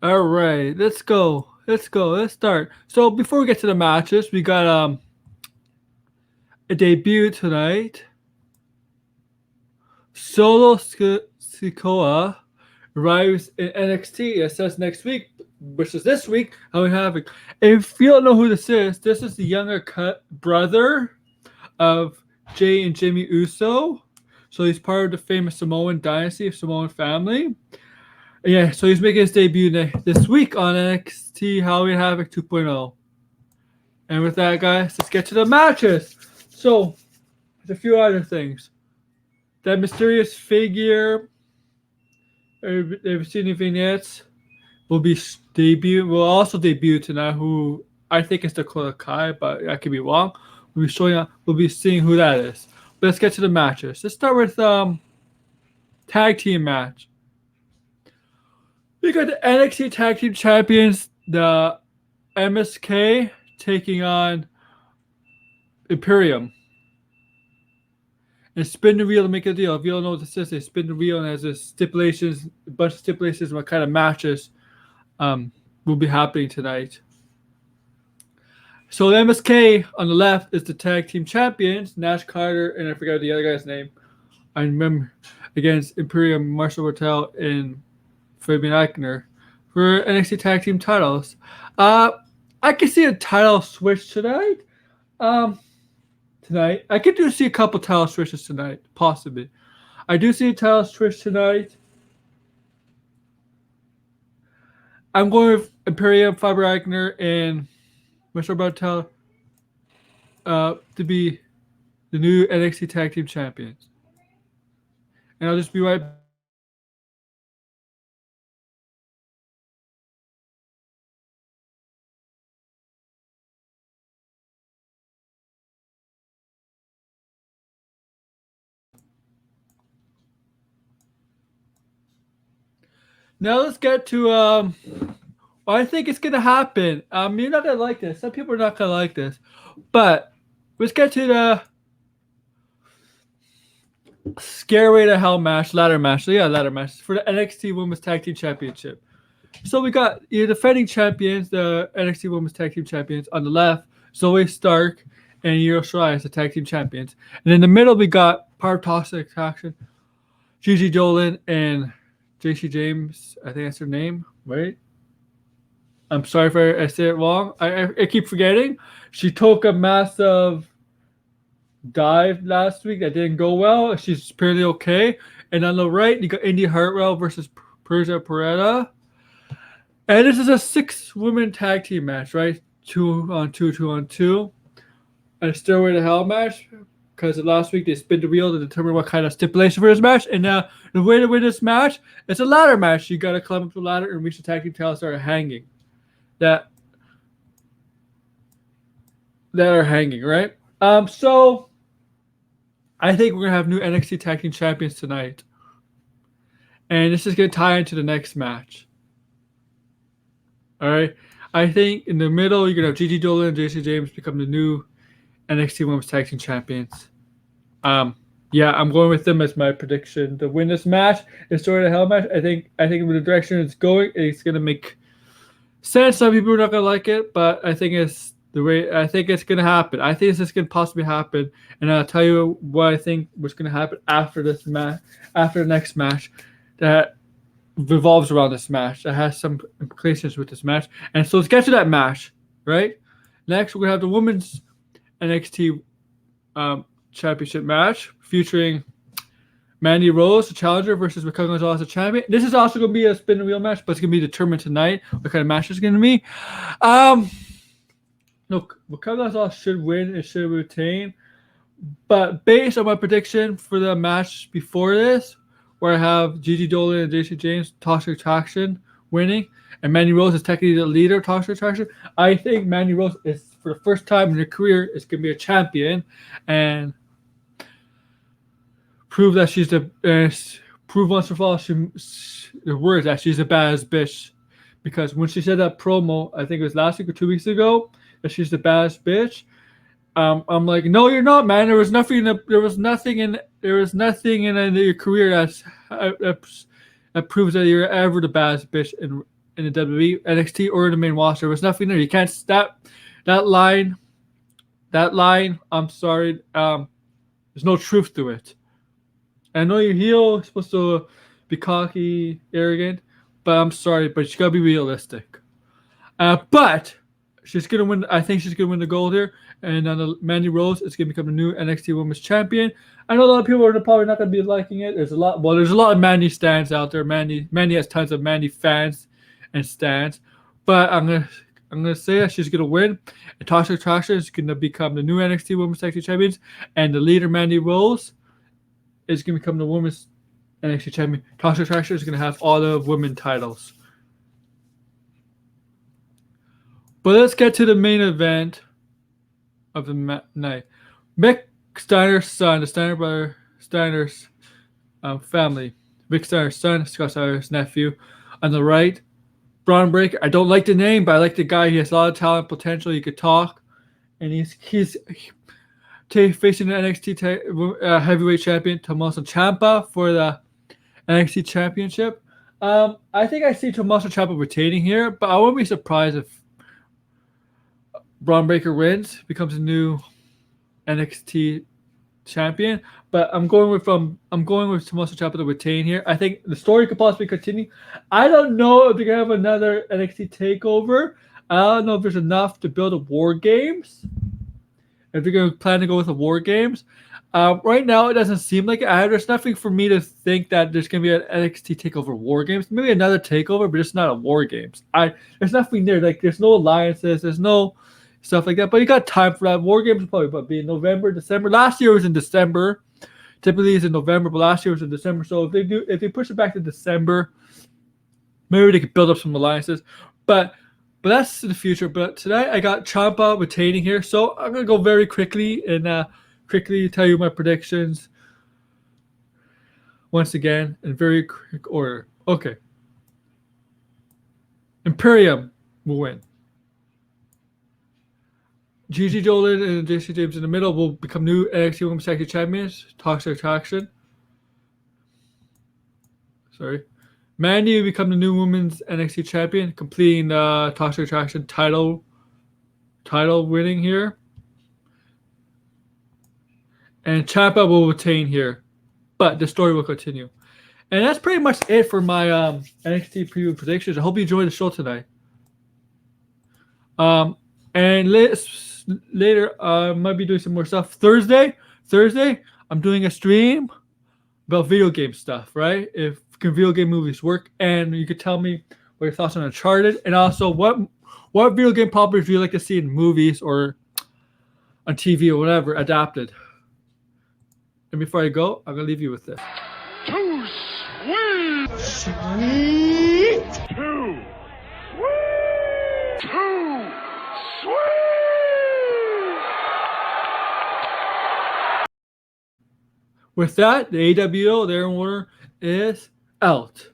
All right, let's go. Let's go. Let's start. So before we get to the matches, we got a debut tonight. Solo Sikoa arrives in NXT. It says next week, which is this week. How we have it. If you don't know who this is the younger cut brother of Jay and Jimmy Uso. So he's part of the famous Samoan dynasty, Samoan family. Yeah, so he's making his debut this week on NXT Halloween Havoc 2.0. And with that, guys, let's get to the matches. So, there's a few other things. That mysterious figure, ever seen the vignettes, will also debut tonight, who I think is Dakota Kai, but I could be wrong. We'll be seeing who that is. But let's get to the matches. Let's start with tag team match. We got the NXT Tag Team Champions, the MSK, taking on Imperium. And spin the wheel to make a deal. If you don't know what this is, they spin the wheel and has a bunch of stipulations on what kind of matches will be happening tonight. So the MSK on the left is the Tag Team Champions, Nash Carter, and I forgot the other guy's name. I remember against Imperium, Marshall Bertel, and Fabian Eichner for NXT Tag Team titles. I could see a title switch tonight. I could see a couple title switches tonight, possibly. I do see a title switch tonight. I'm going with Imperium, Fabian Eichner, and Marshall Bertel to be the new NXT Tag Team Champions. And I'll just be right back. Now let's get to what I think is gonna happen. You're not gonna like this. Some people are not gonna like this, but let's get to the Scareway to Hell match, ladder match. So yeah, ladder match for the NXT Women's Tag Team Championship. So we got your defending champions, the NXT Women's Tag Team Champions on the left, Zoe Stark and Io Shirai as the Tag Team Champions, and in the middle we got part of Toxic Attraction, Gigi Dolan and JC James, I think that's her name, right? I'm sorry if I say it wrong. I keep forgetting. She took a massive dive last week that didn't go well. She's apparently okay. And on the right, you got Indy Hartwell versus Persia Peretta. And this is a 6-woman tag team match, right? 2-on-2. And a Stairway to Hell match. Because last week they spin the wheel to determine what kind of stipulation for this match. And now the way to win this match, it's a ladder match. You got to climb up the ladder and reach the tag team title and start hanging. That are hanging, right? So I think we're going to have new NXT Tag Team Champions tonight. And this is going to tie into the next match. All right. I think in the middle, you're going to have Gigi Dolan and JC James become the new NXT Women's Tag Team Champions. Yeah, I'm going with them as my prediction to win this match. It's sort of a hell match. I think with the direction it's going, it's going to make sense. Some people are not going to like it, but I think it's the way. I think it's going to happen. I think this can possibly happen, and I'll tell you what I think was going to happen after this match, after the next match that revolves around this match. That has some implications with this match. And so let's get to that match, right? Next, we're going to have the women's NXT championship match featuring Mandy Rose, the challenger, versus Raquel Gonzalez, the champion. This is also going to be a spin the wheel match, but it's going to be determined tonight what kind of match it's going to be. Look, Raquel Gonzalez should win. It should retain. But based on my prediction for the match before this, where I have Gigi Dolan and JC James, Toxic Attraction, winning, and Mandy Rose is technically the leader of Toxic Attraction, I think Mandy Rose is, for the first time in her career, is going to be a champion and prove that she's prove once and for all the words that she's a badass bitch. Because when she said that promo, I think it was last week or 2 weeks ago, that she's the baddest bitch. I'm like, no, you're not, man. There was nothing in your career that proves that you're ever the baddest bitch in the WWE, NXT, or in the main roster. There was nothing there. You can't that line. That line. I'm sorry. There's no truth to it. I know you're heel, you're supposed to be cocky, arrogant, but I'm sorry, but you gotta be realistic. But she's gonna win. I think she's gonna win the gold here. And on the Mandy Rose is gonna become the new NXT Women's Champion. I know a lot of people are probably not gonna be liking it. There's a lot. Well, there's a lot of Mandy stands out there. Mandy has tons of Mandy fans and stands. But I'm gonna say that she's gonna win. And Tasha Traxxas is gonna become the new NXT Women's Tag Team Champions. And the leader Mandy Rose is gonna become the Women's NXT Champion. Tasha Traxxas is gonna have all the women titles. But let's get to the main event of the night. Mick Steiner's son, the Steiner brother, Steiner's family. Mick Steiner's son, Scott Steiner's nephew. On the right, Braun Breaker. I don't like the name, but I like the guy. He has a lot of talent, potential. He could talk. And he's facing the NXT heavyweight champion, Tommaso Ciampa, for the NXT championship. I think I see Tommaso Ciampa retaining here, but I wouldn't be surprised if Braun Breaker wins, becomes a new NXT champion. But I'm going with Tommaso Ciampa to retain here. I think the story could possibly continue. I don't know if they're gonna have another NXT takeover. I don't know if there's enough to build a War Games. If they're gonna plan to go with the War Games. Right now, it doesn't seem like it. There's nothing for me to think that there's going to be an NXT takeover War Games. Maybe another takeover, but just not a War Games. There's nothing there. Like, there's no alliances. There's no stuff like that. But you got time for that. War Games will probably be in November, December. Last year was in December. Typically, it's in November, but last year was in December. So if they push it back to December, maybe they could build up some alliances. But that's the future. But tonight, I got Ciampa retaining here. So I'm going to go very quickly and quickly tell you my predictions once again in very quick order. Okay. Imperium will win. Gigi Dolan and JC James in the middle will become new NXT Women's Tag Team Champions. Toxic Attraction. Sorry. Mandy will become the new Women's NXT Champion, completing the Toxic Attraction title winning here. And Ciampa will retain here, but the story will continue. And that's pretty much it for my NXT preview predictions. I hope you enjoyed the show tonight. And later, I might be doing some more stuff. Thursday, I'm doing a stream about video game stuff, right? If video game movies work, and you could tell me what your thoughts on Uncharted, and also what video game properties do you like to see in movies or on TV or whatever adapted. And before I go, I'm going to leave you with this. Too sweet! Sweet! Too sweet! Too sweet! With that, the AWO, their order is out.